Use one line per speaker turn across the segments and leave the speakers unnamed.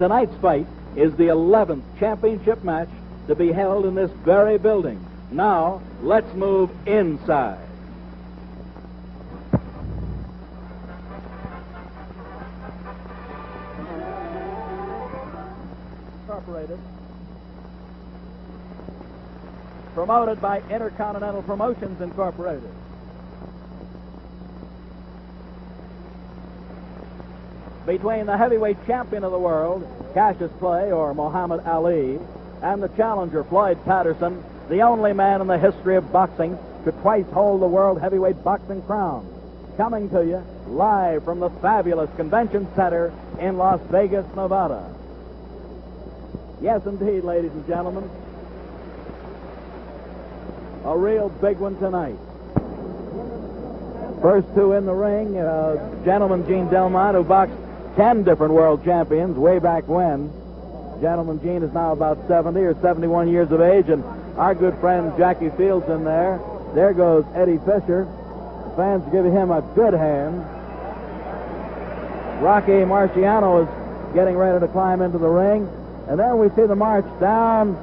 Tonight's fight is the 11th championship match to be held in this very building. Now, let's move inside. Incorporated. Promoted by Intercontinental Promotions Incorporated. Between the heavyweight champion of the world, Cassius Clay, or Muhammad Ali, and the challenger, Floyd Patterson, the only man in the history of boxing to twice hold the world heavyweight boxing crown. Coming to you live from the fabulous Convention Center in Las Vegas, Nevada. Yes, indeed, ladies and gentlemen. A real big one tonight. First two in the ring, gentleman Gene Delmont, who boxed 10 different world champions way back when. Gentleman Gene is now about 70 or 71 years of age, and our good friend Jackie Fields in there. There goes Eddie Fisher. The fans give him a good hand. Rocky Marciano is getting ready to climb into the ring. And then we see the march down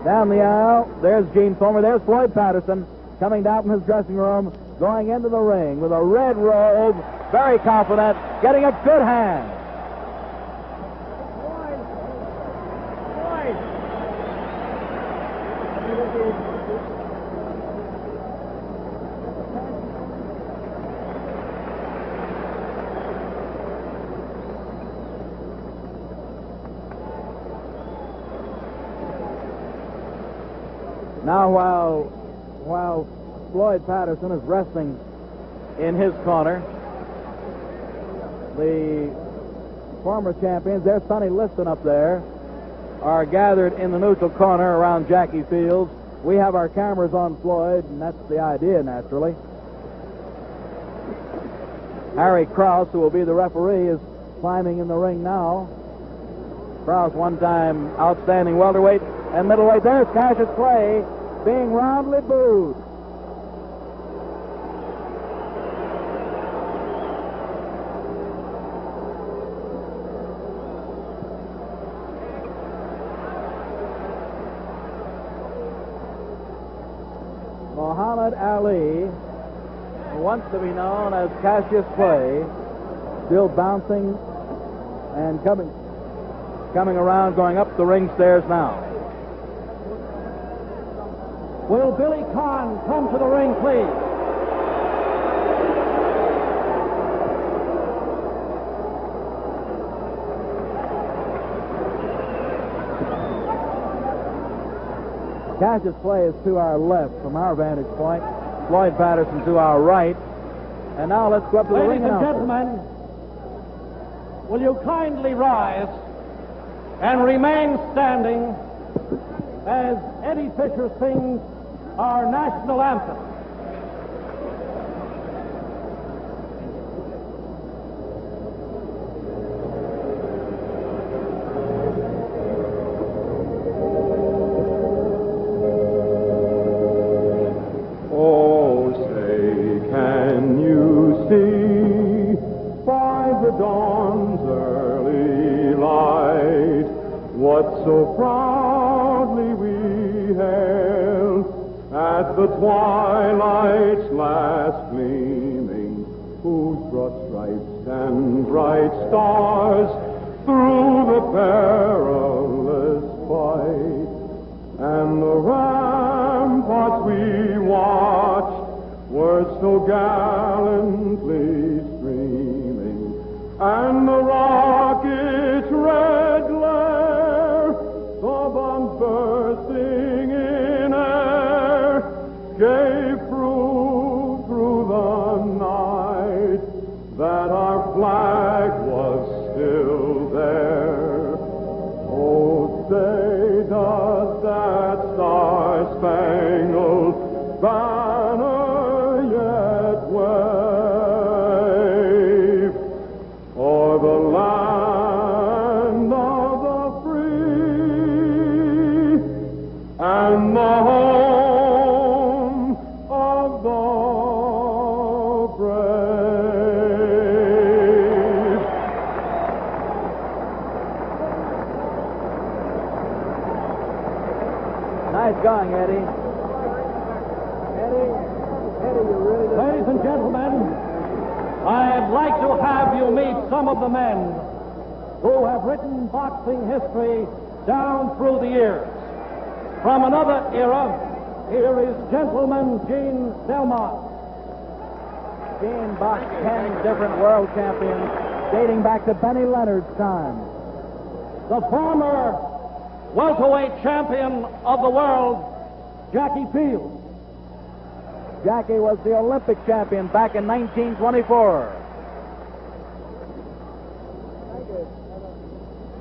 the aisle. There's Gene Fulmer. There's Floyd Patterson coming down from his dressing room, going into the ring with a red robe, very confident, getting a good hand. Now, while Floyd Patterson is resting in his corner, the former champions, there's Sonny Liston up there, are gathered in the neutral corner around Jackie Fields. We have our cameras on Floyd, and that's the idea, naturally. Harry Krause, who will be the referee, is climbing in the ring now. Krause, one-time outstanding welterweight and middleweight. There's Cassius Clay being roundly booed. Muhammad Ali, who wants to be known as Cassius Clay, still bouncing and coming around, going up the ring stairs now.
Will Billy Kahn come to the ring, please?
Cassius Clay is to our left from our vantage point. Floyd Patterson to our right. And now let's go up to the ring.
Ladies and gentlemen, will you kindly rise and remain standing as Eddie Fisher sings our national anthem.
Oh, say, can you see by the dawn's early light what so proudly we hailed at the twilight's last gleaming, whose broad stripes and bright stars through the perilous fight, and the ramparts we watched were so gallantly streaming, and the rocket's red glare, the bombs bursting in air, gave proof through the night that our flag was still there. Oh, say, does that star-spangled banner yet wave o'er
Nice going, Eddie. Eddie, you really did.
Ladies and gentlemen, I'd like to have you meet some of the men who have written boxing history down through the years. From another era, here is Gentleman Gene Belmont.
Gene boxed 10 different world champions dating back to Benny Leonard's time.
The former welterweight champion of the world, Jackie Fields.
Jackie was the Olympic champion back in 1924.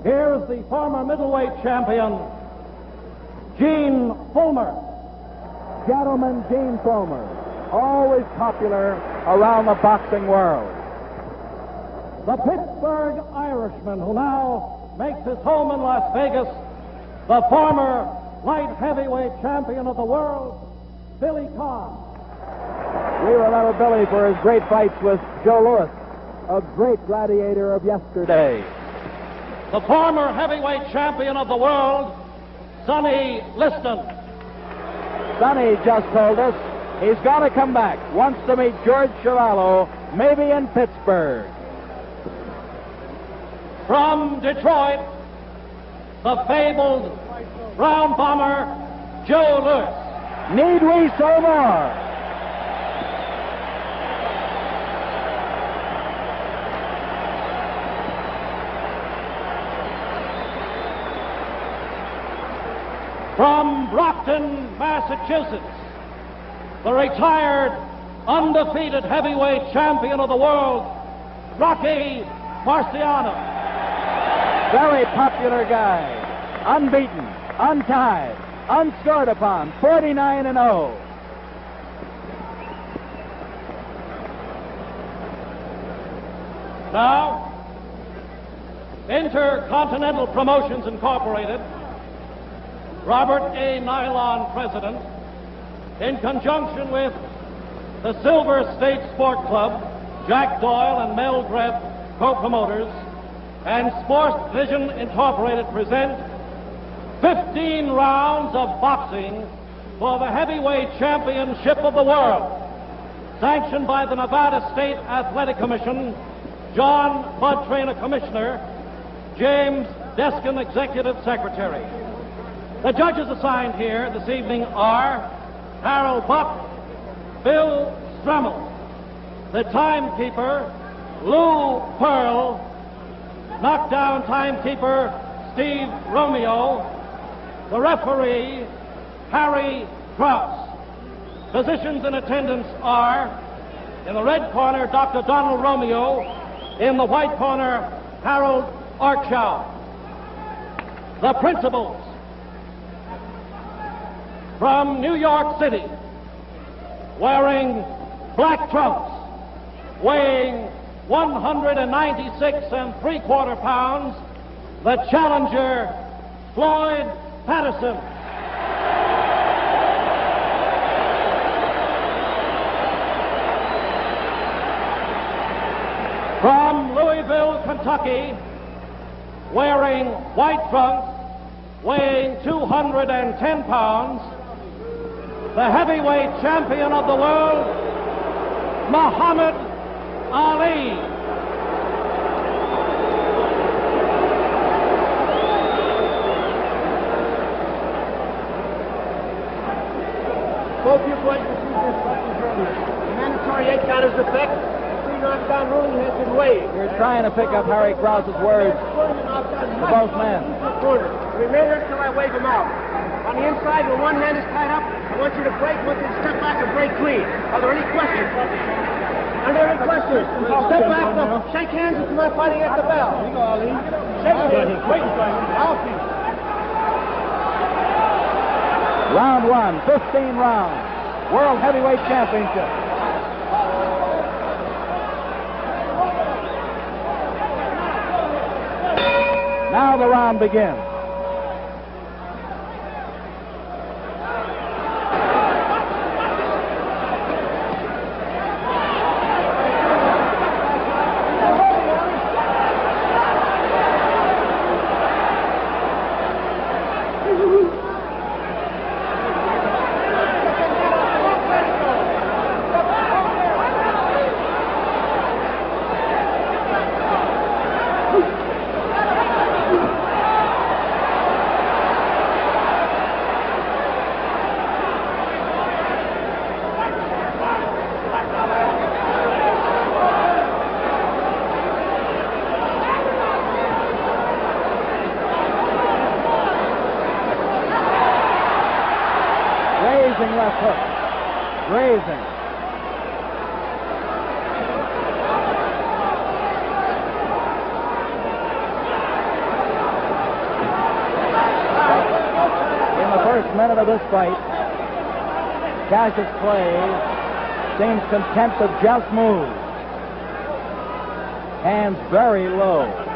Here's the former middleweight champion, Gene Fulmer.
Gentleman Gene Fulmer, always popular around the boxing world.
The Pittsburgh Irishman, who now makes his home in Las Vegas, the former light heavyweight champion of the world, Billy Conn.
We remember Billy for his great fights with Joe Louis, a great gladiator of yesterday.
The former heavyweight champion of the world, Sonny Liston.
Sonny just told us he's going to come back, wants to meet George Chiavello, maybe in Pittsburgh.
From Detroit, the fabled Brown Bomber, Joe Louis.
Need we say more?
From Brockton, Massachusetts, the retired, undefeated heavyweight champion of the world, Rocky Marciano.
Very popular guy, unbeaten, untied, unscored upon, 49-0.
Now, Intercontinental Promotions Incorporated, Robert A. Nylon president, in conjunction with the Silver State Sport Club, Jack Doyle and Mel Greb, co-promoters, and Sports Vision Incorporated present 15 rounds of boxing for the heavyweight championship of the world, sanctioned by the Nevada State Athletic Commission, John Bud Traynor, Commissioner, James Deskin, Executive Secretary. The judges assigned here this evening are Harold Buck, Bill Stremmel, the timekeeper, Lou Pearl, knockdown timekeeper, Steve Romeo, the referee, Harry Krause. Physicians in attendance are, in the red corner, Dr. Donald Romeo, in the white corner, Harold Arkshaw. The principals, from New York City, wearing black trunks, weighing 196 3/4 pounds, the challenger, Floyd Patterson. From Louisville, Kentucky, wearing white trunks, weighing 210 pounds, the heavyweight champion of the world, Muhammad Ali.
Both your boys received this fucking tournament. The mandatory 8 count is effect. The 3 knockdown ruling has been waived.
You're trying to pick up Harry Krause's words to both men.
Remember till I wave them out. On the inside, when one hand is tied up, I want you to break, I want you to step back and break clean. Are there any questions? Are there any questions? Step back, shake hands if you're not fighting at the bell. Here you go, Ali. Shake hands. Wait, I'll see.
Round 1, 15 rounds, World Heavyweight Championship. Now the round begins. Raising left hook. Raising. In the first minute of this fight, Cassius Clay seems content to just move. Hands very low.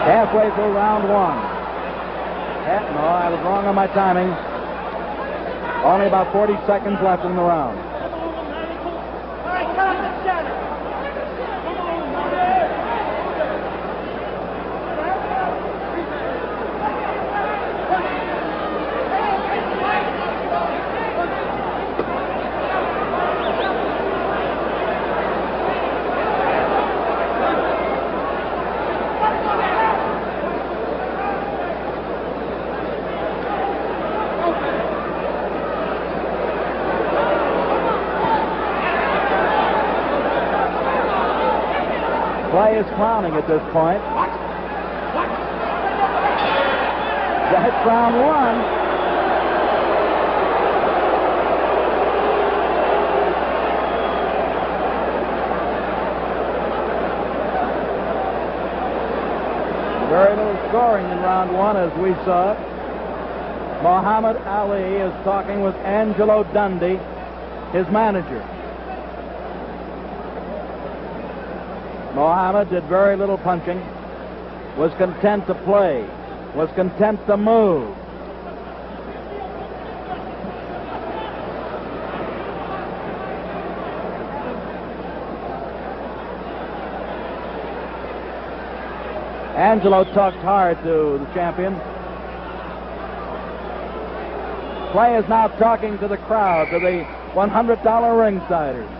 Halfway through round one. No, I was wrong on my timing. Only about 40 seconds left in the round.
All right, cut up the center.
Clay is clowning at this point. That's round one. Very little scoring in round one as we saw it. Muhammad Ali is talking with Angelo Dundee, his manager. Muhammad did very little punching, was content to play, was content to move. Angelo talked hard to the champion. Clay is now talking to the crowd, to the $100 ringsiders.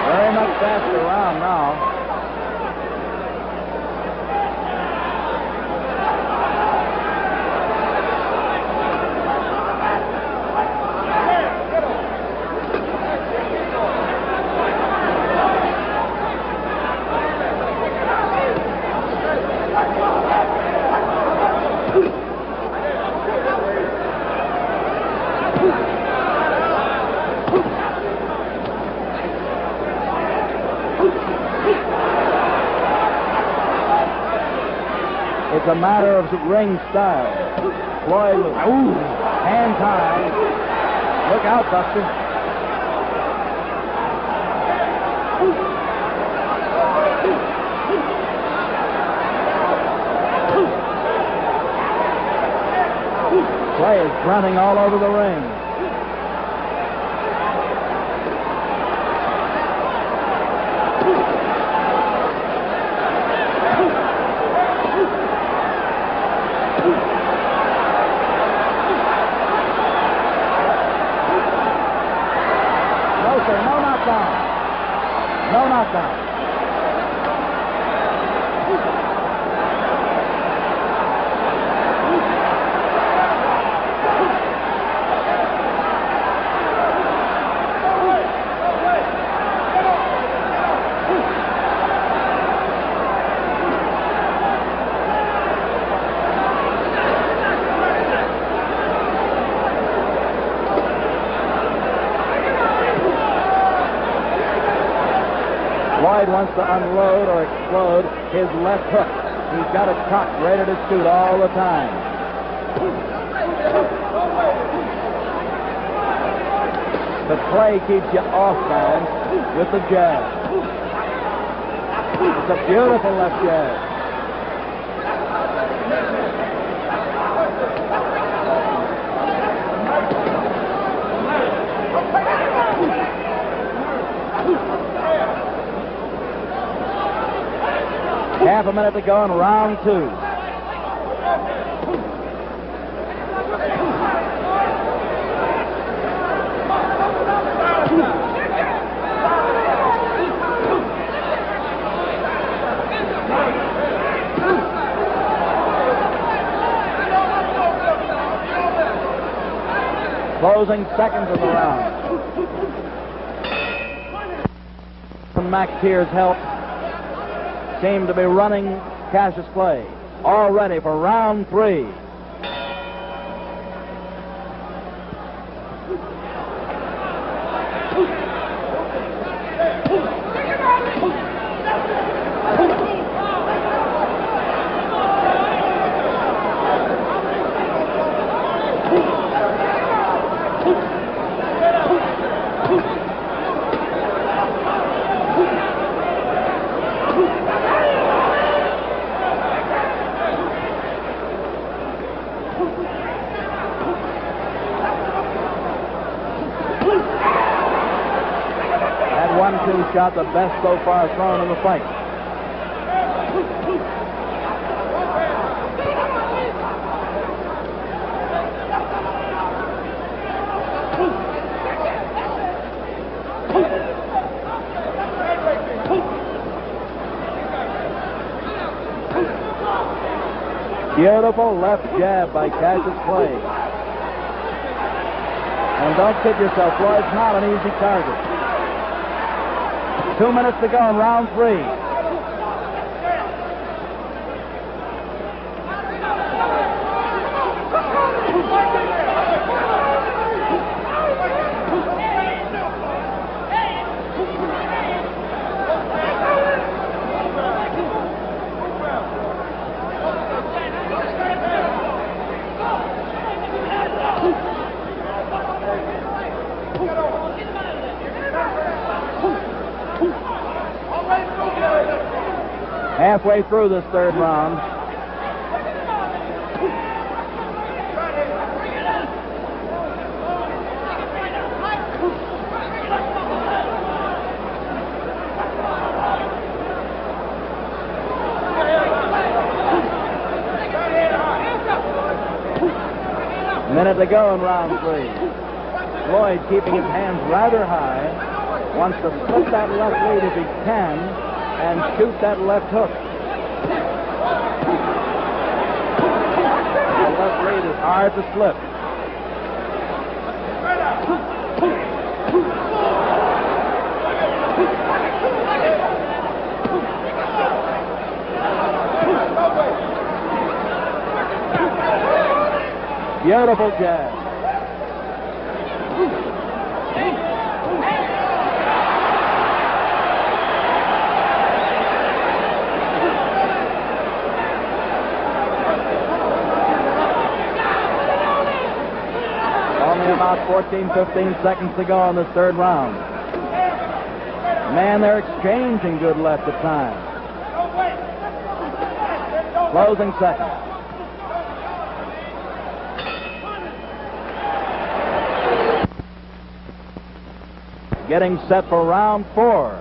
Very much faster round now. It's a matter of ring style. Floyd, hands high. Look out, Buster. Clay is grunting all over the ring. No knockdown. to unload or explode his left hook. He's got it cocked, ready to shoot all the time. But Clay keeps you off balance with the jab. It's a beautiful left jab. Half a minute to go in round two. Closing seconds of the round. From McTeer's help, seemed to be running Cassius Clay. All ready for round three. Shot the best so far thrown in the fight. Beautiful left jab by Cassius Clay. And don't kid yourself, Floyd's not an easy target. 2 minutes to go in round three. Halfway through this third round. Minute to go in round three. Floyd keeping his hands rather high. Wants to slip that left lead if he can and shoot that left hook. The left lead is hard to slip. Beautiful jab. Only about 14, 15 seconds to go in this third round. Man, they're exchanging good left at times. Closing seconds. Getting set for round four.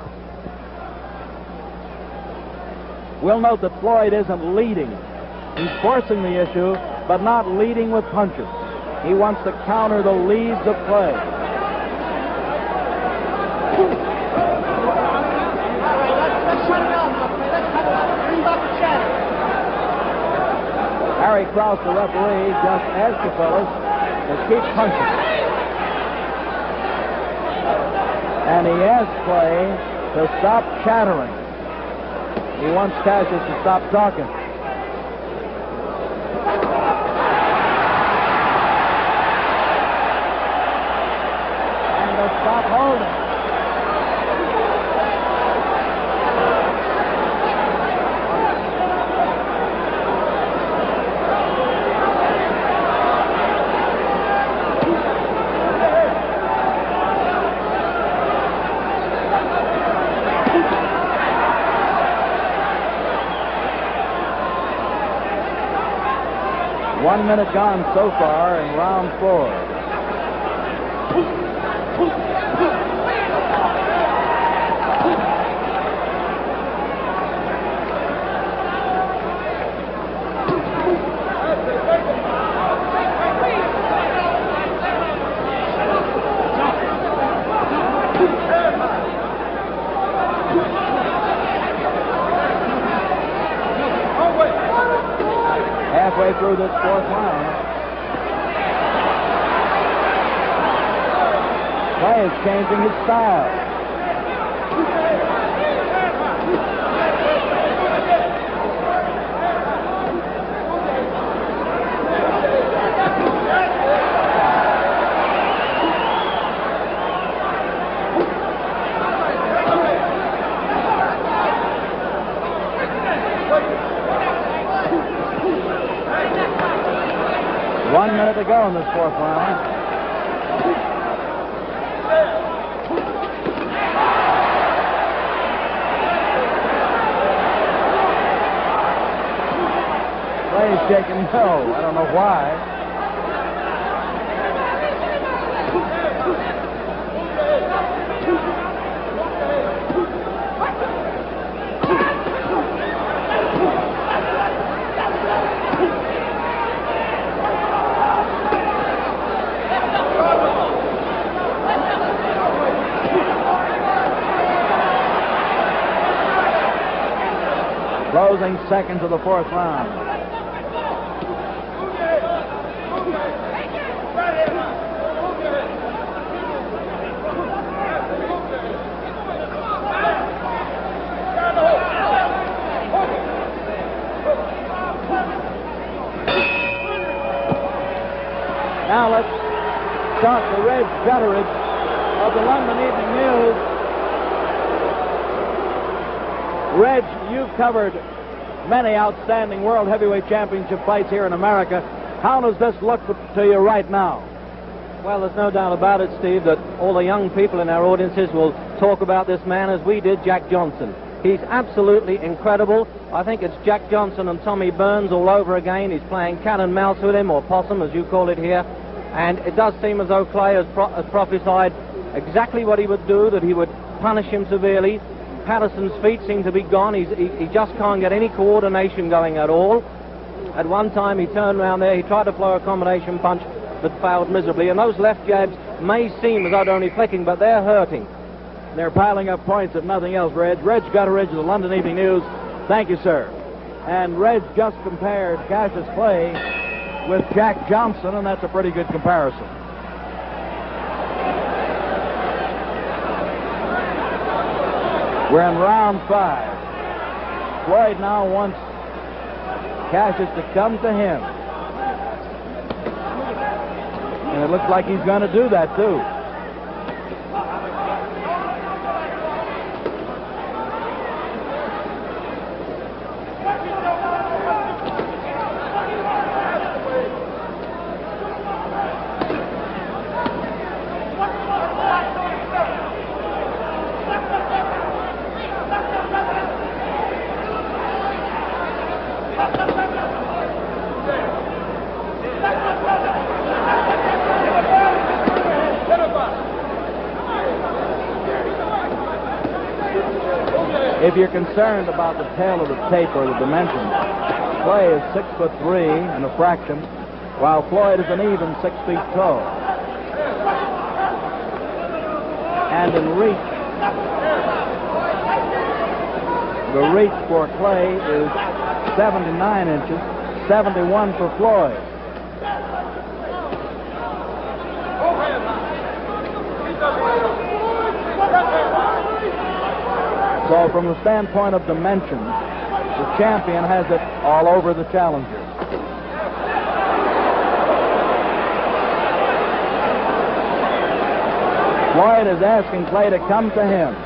We'll note that Floyd isn't leading. He's forcing the issue, but not leading with punches. He wants to counter the leads of Clay. Harry Krause, the referee, just asked the fellas to keep punching. And he asked Clay to stop chattering. He wants Cassius to stop talking. And to stop holding. 1 minute gone so far in round 4. Halfway through this 4th round. Clay is changing his style. One minute to go in this 4th round. Clay's shaking no. I don't know why. Closing seconds of the 4th round. Now let's start the red gutterage of the London Evening News. Reg, you've covered many outstanding World Heavyweight Championship fights here in America. How does this look to you right now?
Well, there's no doubt about it, Steve, that all the young people in our audiences will talk about this man as we did Jack Johnson. He's absolutely incredible. I think it's Jack Johnson and Tommy Burns all over again. He's playing cat and mouse with him, or possum, as you call it here. And it does seem as though Clay has prophesied exactly what he would do, that he would punish him severely. Patterson's feet seem to be gone. He just can't get any coordination going at all. At one time, he turned around there. He tried to throw a combination punch, but failed miserably. And those left jabs may seem as though they're only flicking, but they're hurting.
They're piling up points, if nothing else, Reg. Reg Gutteridge of the London Evening News. Thank you, sir. And Reg just compared Cassius Clay with Jack Johnson, and that's a pretty good comparison. We're in round 5. Floyd now wants Cassius to come to him. And it looks like he's going to do that, too. If you're concerned about the tail of the tape or the dimensions, Clay is 6'3" and a fraction, while Floyd is an even 6 feet tall. And in reach, the reach for Clay is 79 inches, 71 for Floyd. So from the standpoint of dimensions, the champion has it all over the challenger. Floyd is asking Clay to come to him.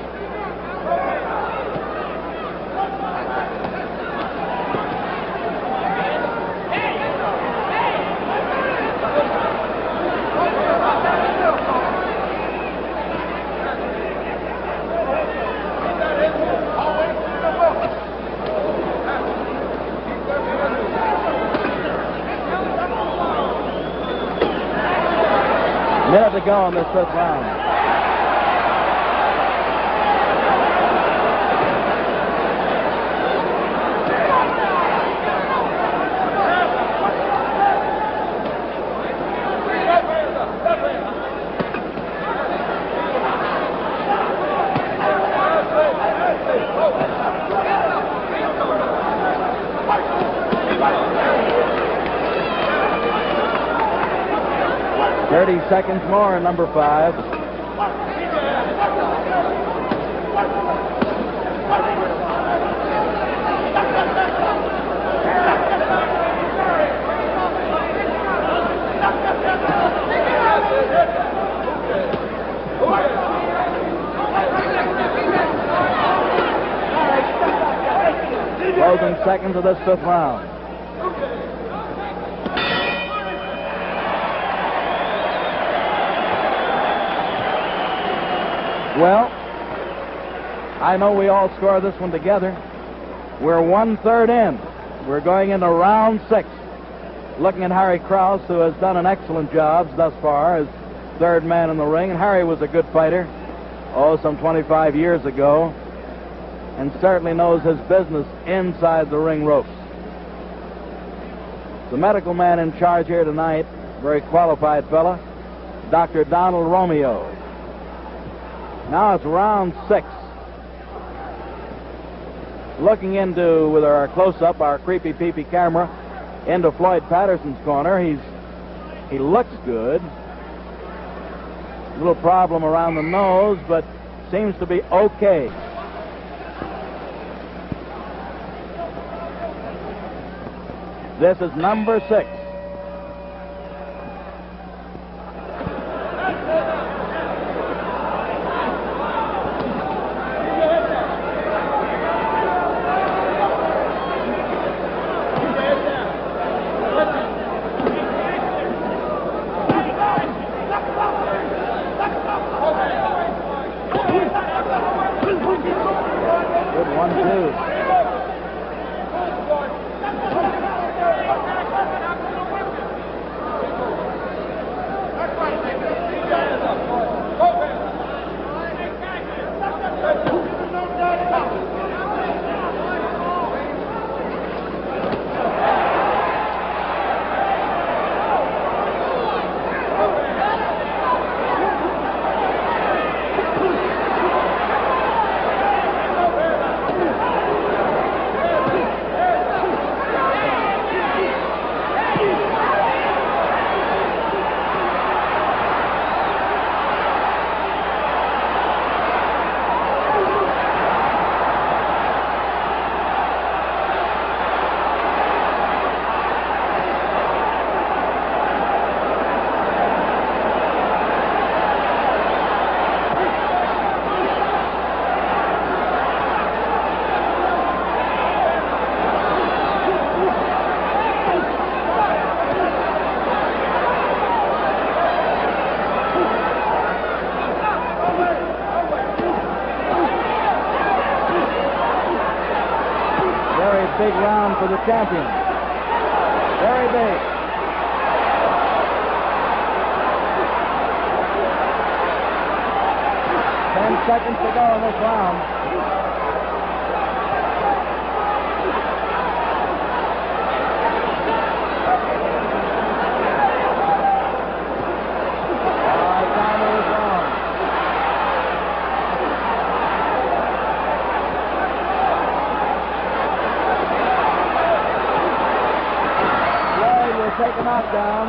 2:35 to go in this fifth round. Seconds more in number 5. Closing seconds of this fifth round. Well, I know we all score this one together. We're 1/3 in. We're going into round 6. Looking at Harry Krause, who has done an excellent job thus far as third man in the ring. And Harry was a good fighter, some 25 years ago, and certainly knows his business inside the ring ropes. The medical man in charge here tonight, very qualified fella, Dr. Donald Romeo. Now it's round 6. Looking into, with our close-up, our creepy peepy camera, into Floyd Patterson's corner. He looks good. A little problem around the nose, but seems to be okay. This is number 6. Big round for the champion. Very big. Ten seconds to go in this round. Timer is on. Take a knockdown.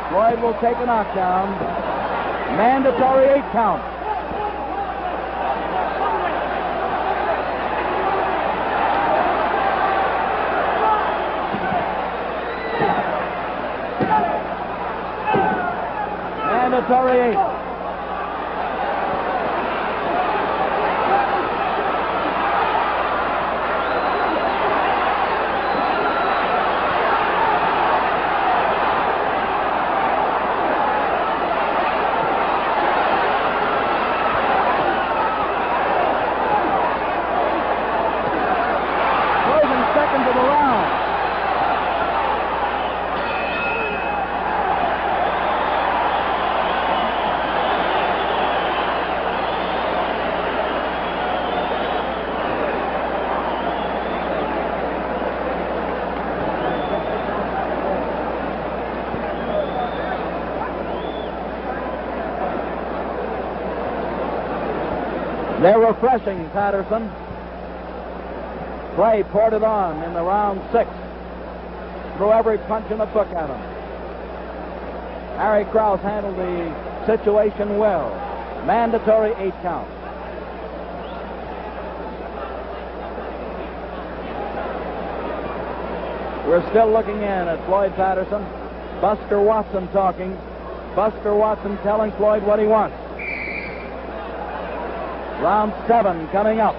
Floyd will take a knockdown. Mandatory 8 count. Mandatory 8. They're refreshing Patterson. Clay poured it on in the round 6. Threw every punch in the book at him. Harry Krause handled the situation well. Mandatory 8 count. We're still looking in at Floyd Patterson. Buster Watson talking. Buster Watson telling Floyd what he wants. Round 7 coming up.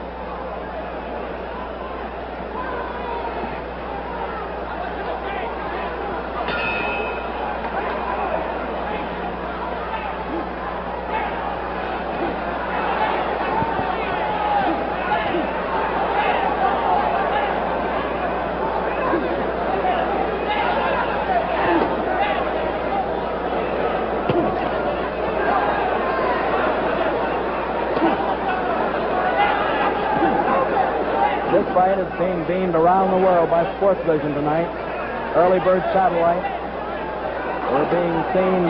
This fight is being beamed around the world by Sports Vision tonight. Early bird satellite. We're being seen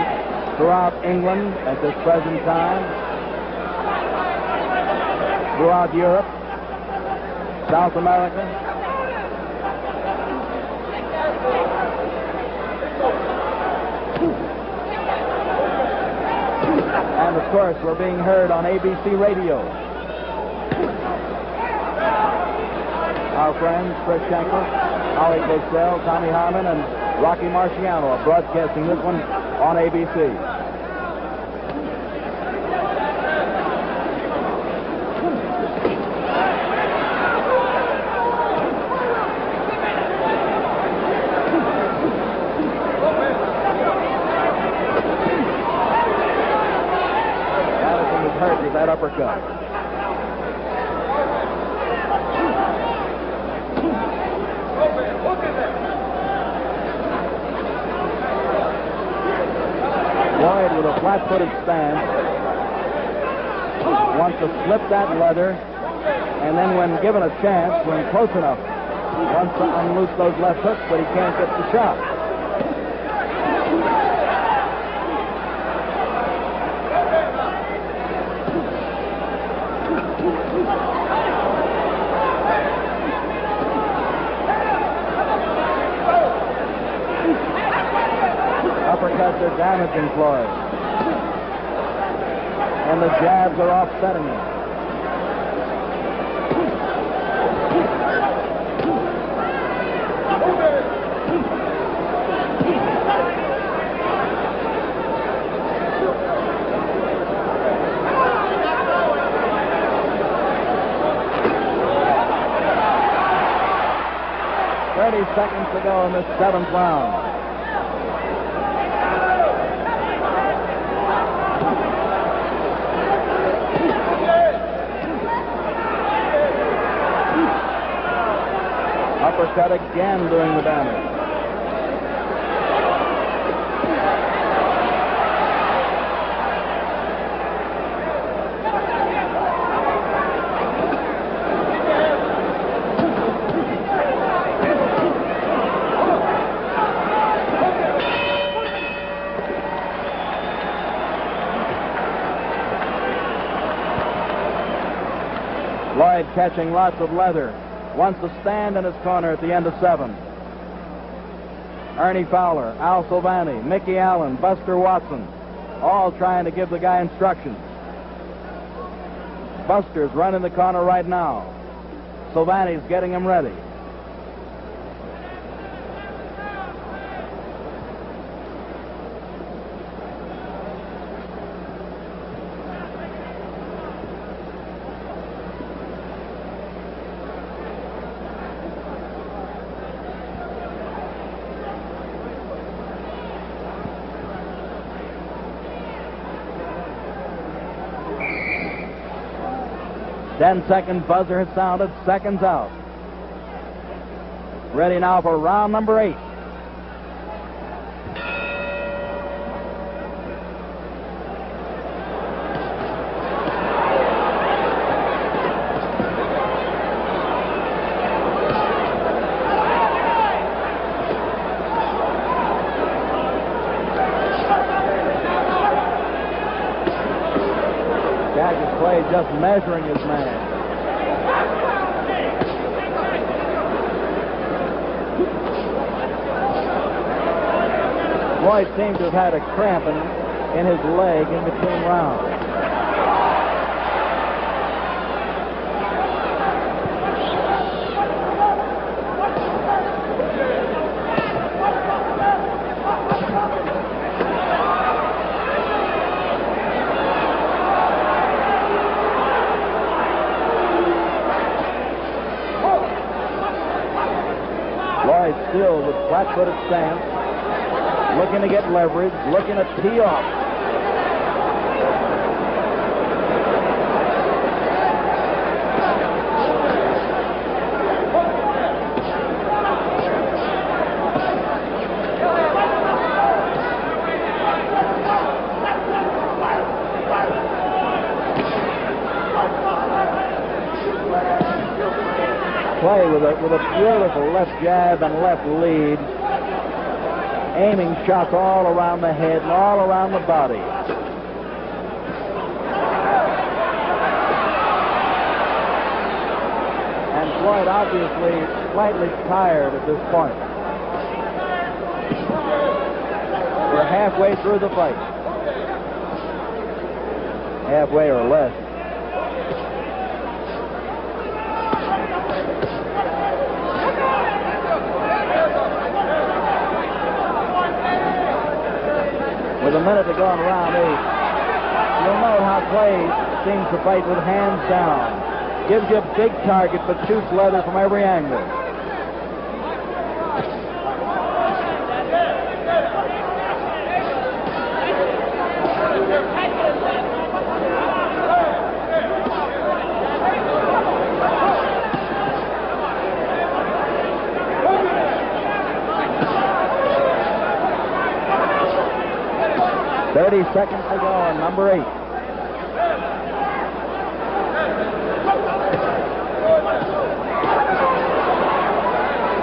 throughout England at this present time. Throughout Europe. South America. And of course, we're being heard on ABC Radio. Our friends, Chris Schenkel, Holly Cosell, Tommy Harmon, and Rocky Marciano are broadcasting this one on ABC. Patterson was hurt with that uppercut. Floyd with a flat-footed stance wants to slip that leather, and then when given a chance, when close enough, wants to unloose those left hooks, but he can't get the shot. Uppercuts are damaging Floyd. And the jabs are offsetting him. Seconds to go in this 7th round. Uppercut again doing the damage. Floyd catching lots of leather. Wants to stand in his corner at the end of 7. Ernie Fowler, Al Silvani, Mickey Allen, Buster Watson, all trying to give the guy instructions. Buster's running the corner right now. Silvani's getting him ready. Ten-second buzzer has sounded, seconds out. Ready now for round number 8. Cassius Clay just measuring his man. Floyd seemed to have had a cramp in his leg in between rounds. Floyd still with flat-footed stance, looking to get leverage, looking to tee off. Play with a beautiful left jab and left lead, aiming shots all around the head and all around the body. And Floyd obviously slightly tired at this point. We're halfway through the fight. Halfway or less. With a minute to go in round 8, you'll note how Clay seems to fight with hands down. Gives you a big target, but shoots leather from every angle. Seconds to go on number 8.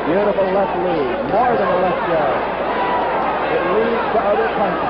Beautiful left lead, more than a left jab. It leads to other punches.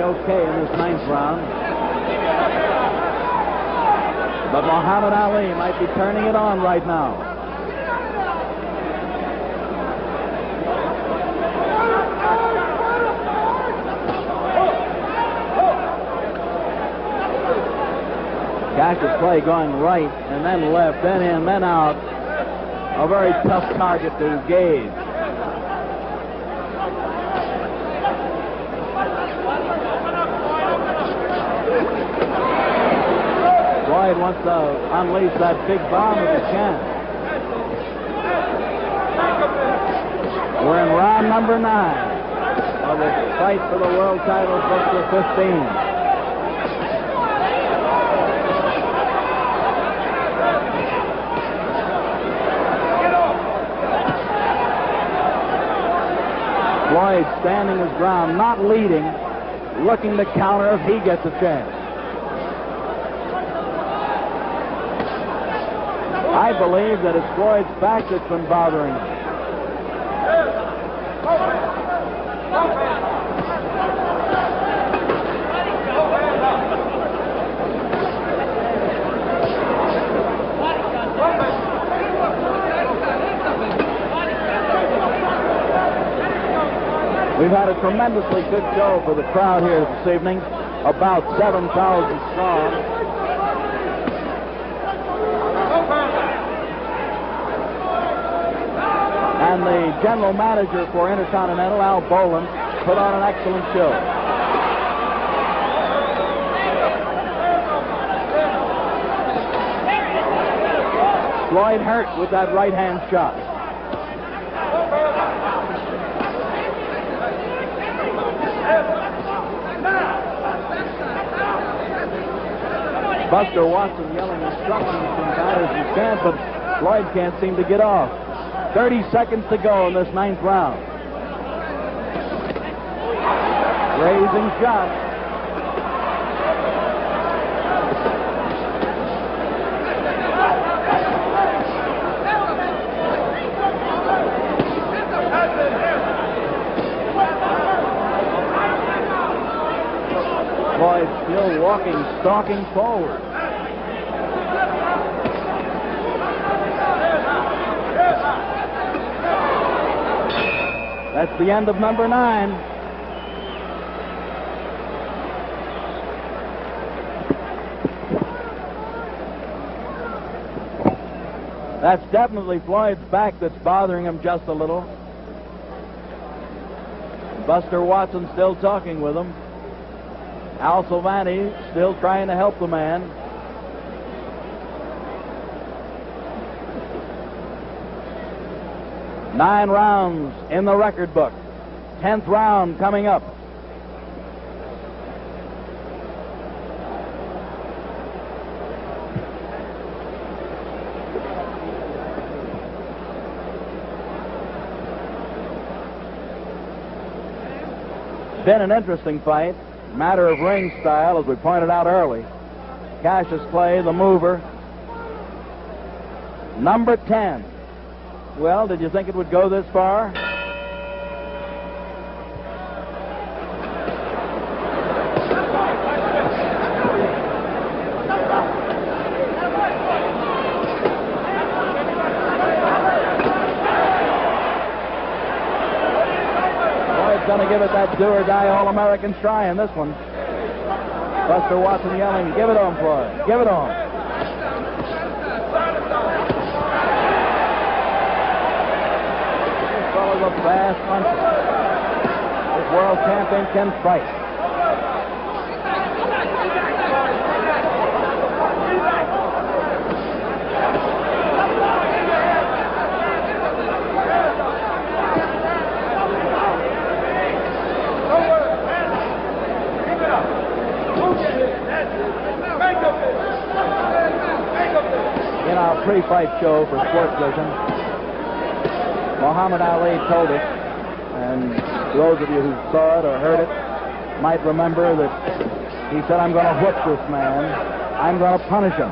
Okay in this 9th round. But Muhammad Ali might be turning it on right now. Cash's play going right and then left, then in, then out. A very tough target to gauge. Floyd wants to unleash that big bomb if he can. We're in round number 9 of the fight for the world title for 15. Floyd standing his ground, not leading, looking to counter if he gets a chance. I believe that it's Floyd's back that's been bothering him. We've had a tremendously good show for the crowd here this evening, about 7,000 strong. And the general manager for Intercontinental, Al Boland, put on an excellent show. Floyd hurt with that right-hand shot. Buster Watson yelling instructions from batters who can't, but Floyd can't seem to get off. 30 seconds to go in this 9th round. Raising shot. Floyd still walking, stalking forward. That's the end of number 9. That's definitely Floyd's back that's bothering him just a little. Buster Watson still talking with him. Al Silvani still trying to help the man. Nine rounds in the record book. 10th round coming up. Been an interesting fight. Matter of ring style, as we pointed out early. Cassius Clay, the mover. Number 10. Well, did you think it would go this far? Going to give it that do-or-die All-American try in this one. Buster Watson yelling, "Give it on, Floyd. Give it on." This fellow's a fast puncher. This world champion can fight. In our pre-fight show for Sports Vision, Muhammad Ali told us, and those of you who saw it or heard it might remember that he said, "I'm going to whip this man. I'm going to punish him."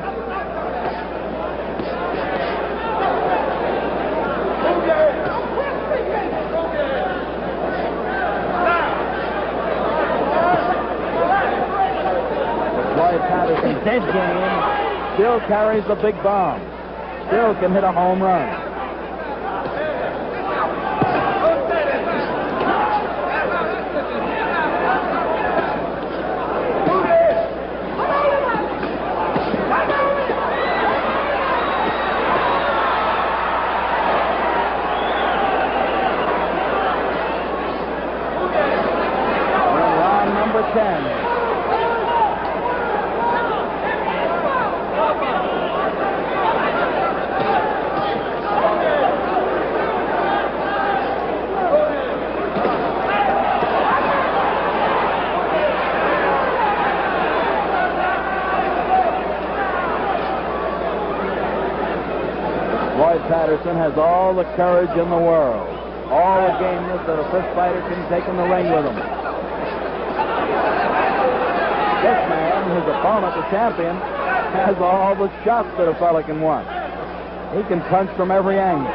Floyd Patterson's dead game. Still carries the big bomb. Still can hit a home run. Round number 10. Floyd Patterson has all the courage in the world, all the gameness that a fist fighter can take in the ring with him. This man, his opponent, the champion, has all the shots that a fella can want. He can punch from every angle.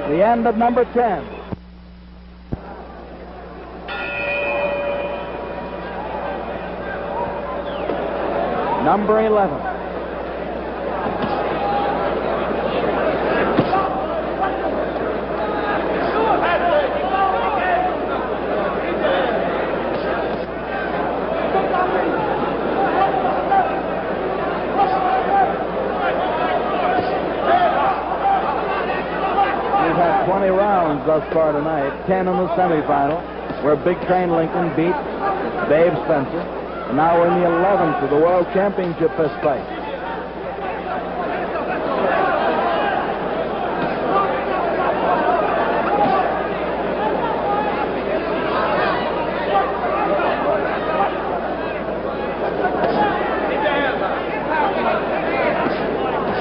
The end of number 10. number 11. We've had 20 rounds thus far tonight, 10 in the semifinal, where Big Train Lincoln beat Babe Spencer. And now we're in the 11th of the World Championship fist fight.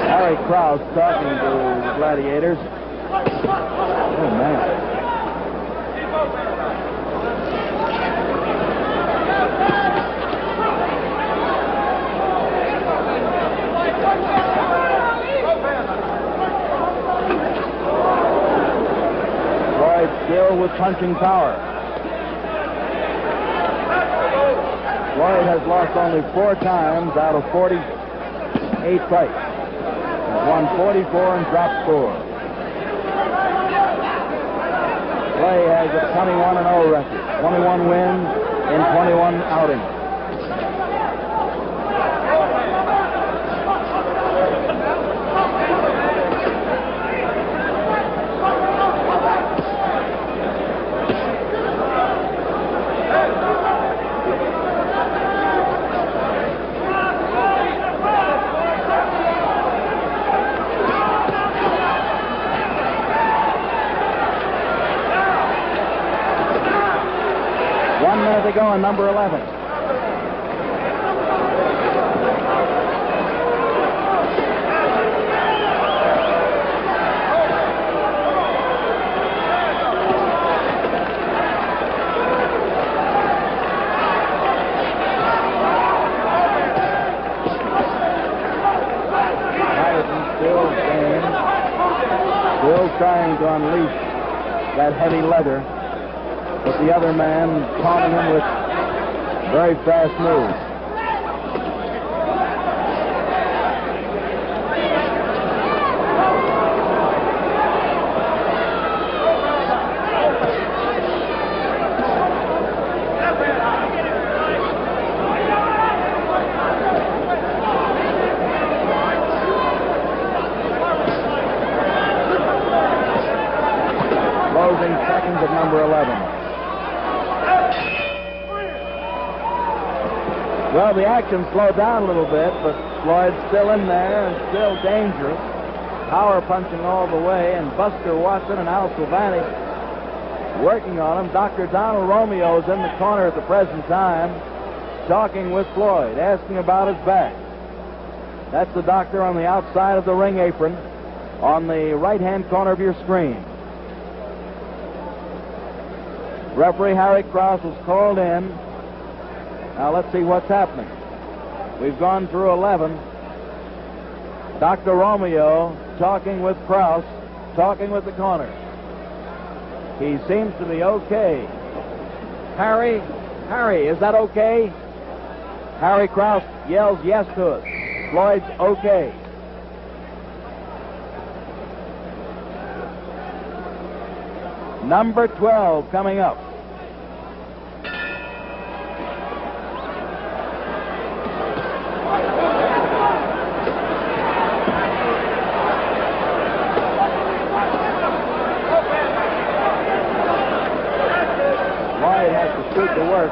Harry Krause talking to the gladiators. Oh, man. Floyd still with punching power. Floyd has lost only 4 times out of 48 fights. He's won 44 and dropped 4. Clay has a 21-0 record, 21 wins in 21 outings. To go in number 11. Patterson still game, still trying to unleash that heavy leather. But the other man taunting him with very fast moves. Closing seconds of number 11. Well, the action slowed down a little bit, but Floyd's still in there and still dangerous. Power punching all the way, and Buster Watson and Al Silvani working on him. Dr. Donald Romeo is in the corner at the present time, talking with Floyd, asking about his back. That's the doctor on the outside of the ring apron on the right-hand corner of your screen. Referee Harry Krause was called in. Now let's see what's happening. We've gone through 11. Dr. Romeo talking with Krause, talking with the corner. He seems to be okay. Harry, is that okay? Harry Krause yells yes to us. Floyd's okay. Number 12 coming up. To work.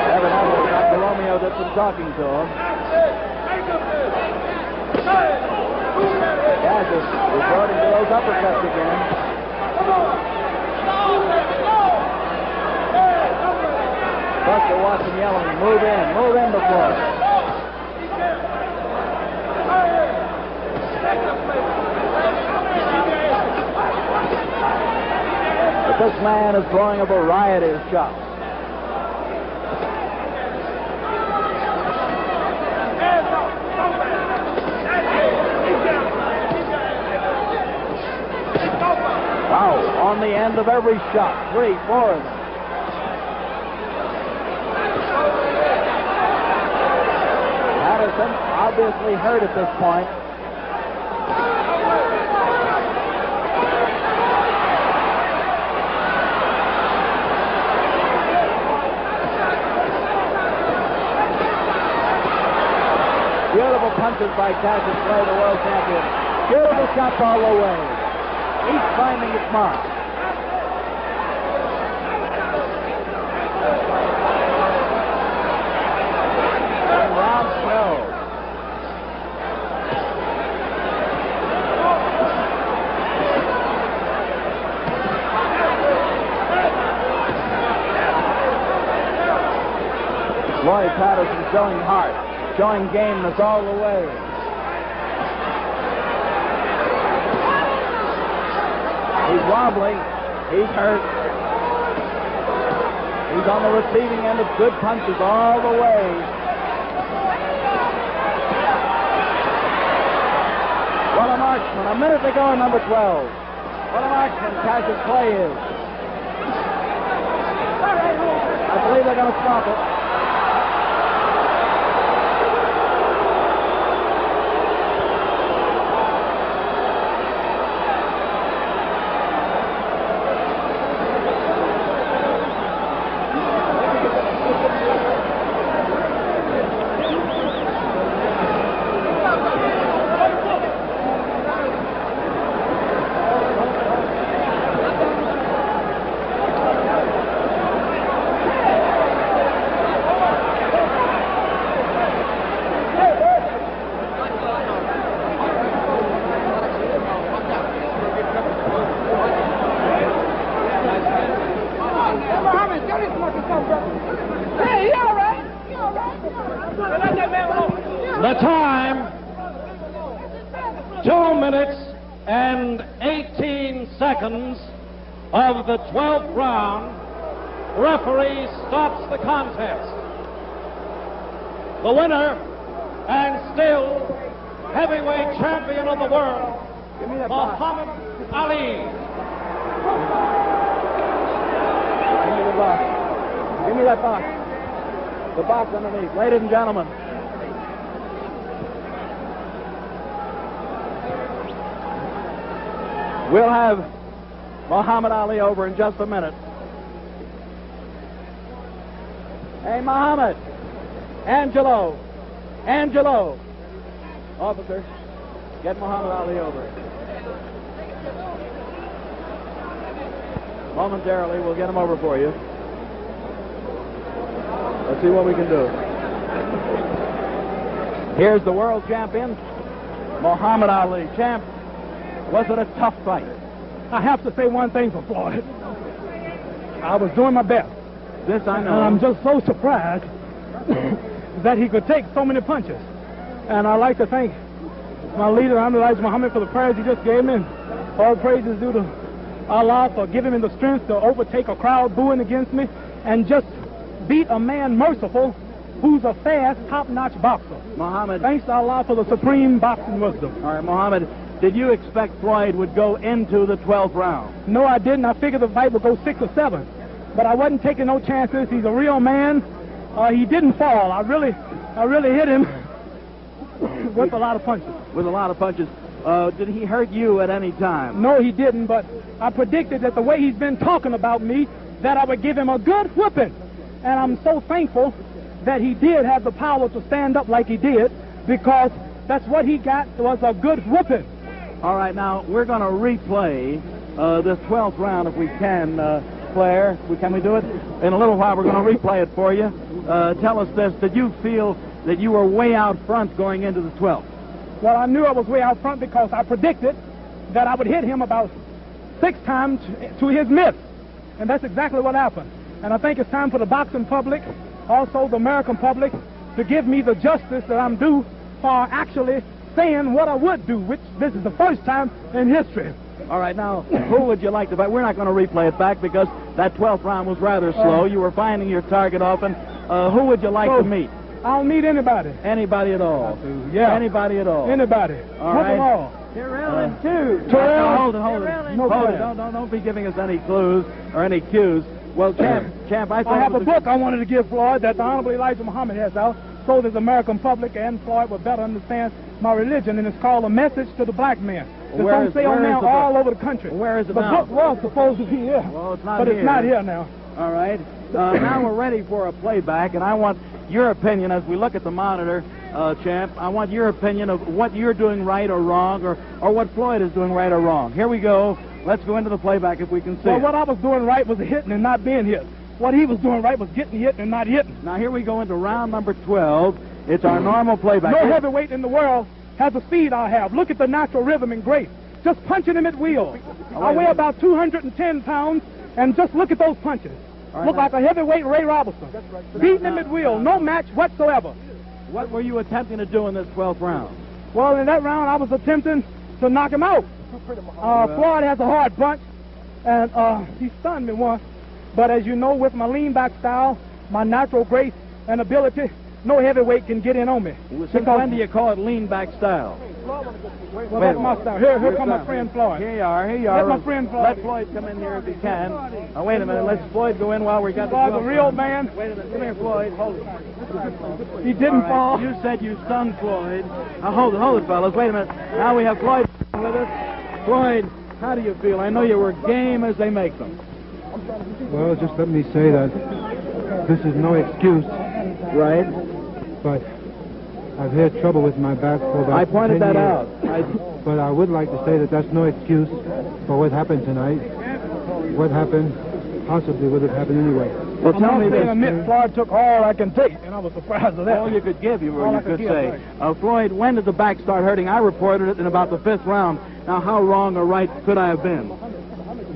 Evidently, Dr. Romeo did some talking to him. Gaddis resorting to those uppercuts again. Buster Watson yelling, move in before. But this man is throwing a variety of shots. Wow, on the end of every shot, 3, 4 of them. Patterson, obviously hurt at this point. Beautiful punches by Cassius Clay, the world champion. Beautiful shots all the way. Each finding its mark. And round 12. Floyd Patterson showing heart, showing gameness all the way. He's wobbling. He's hurt. He's on the receiving end of good punches all the way. What a marksman. A minute to go in number 12. What a marksman Cassius Clay is. I believe they're going to stop it.
The time, 2 minutes and 18 seconds of the 12th round. Referee stops the contest. The winner and still heavyweight champion of the world, Muhammad Ali.
Give me the box. Give me that box. The box underneath. Ladies and gentlemen. We'll have Muhammad Ali over in just a minute. Hey, Muhammad. Angelo. Officer, get Muhammad Ali over. Momentarily, we'll get him over for you. Let's see what we can do. Here's the world champion, Muhammad Ali. Champ, was it a tough fight?
I have to say one thing for Floyd. I was doing my best.
This I know.
And I'm just so surprised that he could take so many punches. And I'd like to thank my leader, Elijah Muhammad, for the prayers he just gave me. And all praises due to Allah for giving me the strength to overtake a crowd booing against me and just beat a man merciful who's a fast, top-notch boxer.
Muhammad.
Thanks to Allah for the supreme boxing wisdom.
All right, Muhammad, did you expect Floyd would go into the 12th round?
No, I didn't. I figured the fight would go 6 or 7. But I wasn't taking no chances. He's a real man. He didn't fall. I really hit him with a lot of punches.
With a lot of punches. Did he hurt you at any time?
No, he didn't, but I predicted that the way he's been talking about me, that I would give him a good whipping. And I'm so thankful that he did have the power to stand up like he did, because that's what he got, was a good whipping.
All right, now, we're going to replay this 12th round if we can, Claire. Can we do it? In a little while, we're going to replay it for you. Tell us this. Did you feel that you were way out front going into the 12th?
Well, I knew I was way out front because I predicted that I would hit him about 6 times to his miss. And that's exactly what happened. And I think it's time for the boxing public, also the American public, to give me the justice that I'm due for actually saying what I would do, which this is the first time in history.
All right, now, who would you like to fight? We're not going to replay it back because that 12th round was rather slow. You were finding your target often. Who would you like to meet?
I'll meet anybody.
Anybody at all?
Yeah.
Anybody at all?
Anybody.
All right.
Them all.
Terrell and two.
Terrell.
Hold it.
No
Hold it.
problem.
Don't be giving us any clues or any cues. Well, Champ, I
I
thought
have a book I wanted to give Floyd that the Honorable Elijah Muhammad has out so that the American public and Floyd will better understand my religion, and it's called A Message to the Black Man. It's on sale now all over the country.
Where is it
now? The book was supposed to be here.
Well, it's not
but
here.
It's not here now.
All right. Now we're ready for a playback, and I want your opinion as we look at the monitor, champ. I want your opinion of what you're doing right or wrong, or what Floyd is doing right or wrong. Here we go. Let's go into the playback if we can see.
Well, what I was doing right was hitting and not being hit. What he was doing right was getting hit and not hitting.
Now here we go into round number 12. It's our normal playback.
No heavyweight in the world has the speed I have. Look at the natural rhythm and grace. Just punching him at will. I weigh about 210 pounds, and just look at those punches. Look like a heavyweight Ray Robertson. Beating him at will. No match whatsoever.
What were you attempting to do in this 12th round?
Well, in that round, I was attempting to knock him out. Floyd has a hard punch, and he stunned me once. But as you know, with my lean-back style, my natural grace and ability, no heavyweight can get in on me.
Since when do you call it lean-back style?
Well, that's my style. Here come my friend Floyd.
Here you are.
Let my friend Floyd.
Let Floyd come in here if he can. Oh, wait a minute. Let's Floyd go in while we got
Floyd's a real man.
Wait a minute. Come here, Floyd. Hold it.
He didn't fall.
You said you stunned Floyd. Hold it, fellas. Wait a minute. Now we have Floyd with us. Floyd, how do you feel? I know you were game as they make them.
Well, just let me say that this is no excuse.
Right.
But I've had trouble with my back for about 10 years.
I pointed that out.
But I would like to say that that's no excuse for what happened tonight. What happened possibly would have happened anyway.
Well, tell me this.
Floyd took all I can take, and I was surprised at that.
All you could give, you could say. Floyd, when did the back start hurting? I reported it in about the 5th round. Now, how wrong or right could I have been?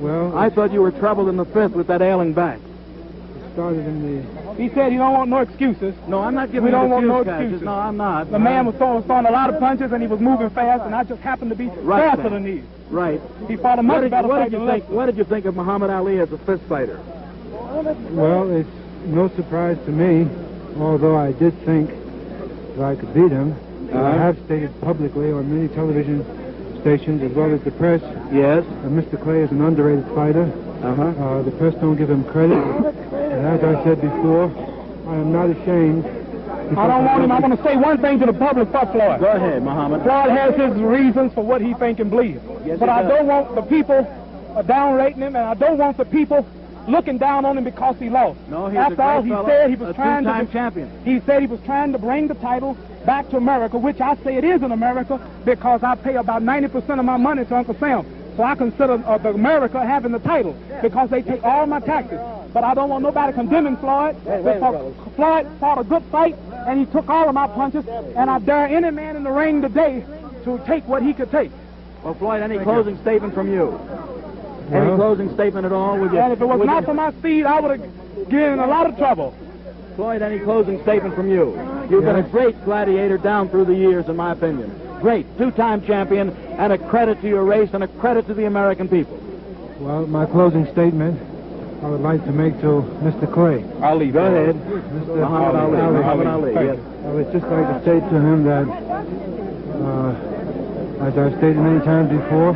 Well,
I thought you were troubled in the 5th with that ailing back.
It started in the...
He said he don't want no excuses.
No, I'm not giving
you
no
excuses.
No, I'm not.
The man was throwing a lot of punches, and he was moving fast, and I just happened to be faster than he.
Right.
He fought a much better fight than Lester.
What did you think of Muhammad Ali as a fist fighter?
Well, it's no surprise to me, although I did think that I could beat him. I have stated publicly on many television stations as well as the press.
Yes.
Mr. Clay is an underrated fighter. The press don't give him credit. And as I said before, I am not ashamed.
I don't want him. I want to say one thing to the public for Floyd.
Go ahead, Muhammad.
Floyd has his reasons for what he thinks and believes.
Yes,
but I don't want the people downrating him, and I don't want the people looking down on him because he lost.
No, he's
After all, he said he was trying
to champion.
He said he was trying to bring the title back to America, which I say it is in America because I pay about 90% of my money to Uncle Sam. So I consider America having the title because they take all my taxes. But I don't want nobody condemning Floyd. Floyd fought a good fight, and he took all of my punches, and I dare any man in the ring today to take what he could take.
Well, Floyd, any closing statement from you? Any closing statement at all?
And if it was not for my speed, I would have given a lot of trouble.
Floyd, any closing statement from you? You've been a great gladiator down through the years, in my opinion. Great, 2-time champion, and a credit to your race and a credit to the American people.
Well, my closing statement I would like to make to Mr. Clay.
Ali, go ahead.
Mr.
Muhammad Ali, yes.
I would just like to say to him that, as I've stated many times before,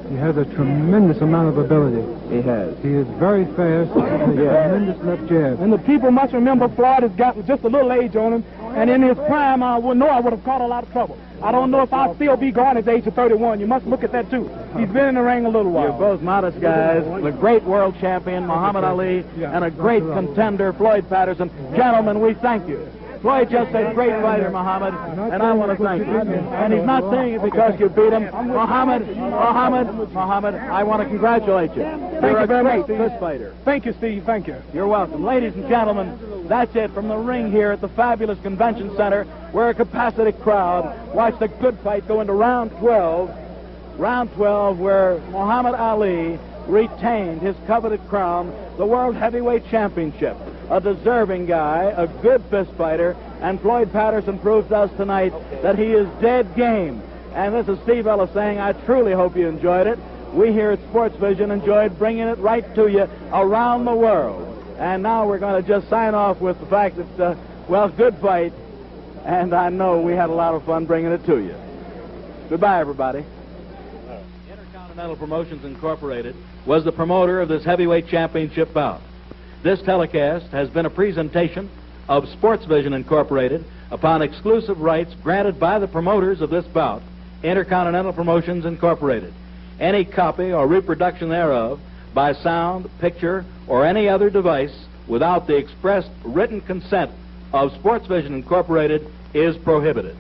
he has a tremendous amount of ability.
He has.
He is very fast, with a tremendous left jab.
And the people must remember Floyd has got just a little age on him, and in his prime, I would have caught a lot of trouble. I don't know if I'll still be going at the age of 31. You must look at that, too. He's been in the ring a little while.
You're both modest guys. The great world champion, Muhammad Ali, and a great contender, Floyd Patterson. Gentlemen, we thank you. Floyd just said, great fighter, Muhammad, and I want to thank you. And he's not saying it because you beat him. Muhammad, I want to congratulate you. You're a great fist fighter.
Thank you, Steve. Thank you.
You're welcome. Ladies and gentlemen, that's it from the ring here at the fabulous convention center, where a capacity crowd watched a good fight go into round 12. Round 12, where Muhammad Ali retained his coveted crown, the World Heavyweight Championship. A deserving guy, a good fist fighter, and Floyd Patterson proves to us tonight that he is dead game. And this is Steve Ellis saying, I truly hope you enjoyed it. We here at Sports Vision enjoyed bringing it right to you around the world. And now we're going to just sign off with the fact that, good fight, and I know we had a lot of fun bringing it to you. Goodbye, everybody. Intercontinental Promotions Incorporated was the promoter of this heavyweight championship bout. This telecast has been a presentation of Sports Vision Incorporated upon exclusive rights granted by the promoters of this bout, Intercontinental Promotions Incorporated. Any copy or reproduction thereof by sound, picture, or any other device without the expressed written consent of Sports Vision Incorporated is prohibited.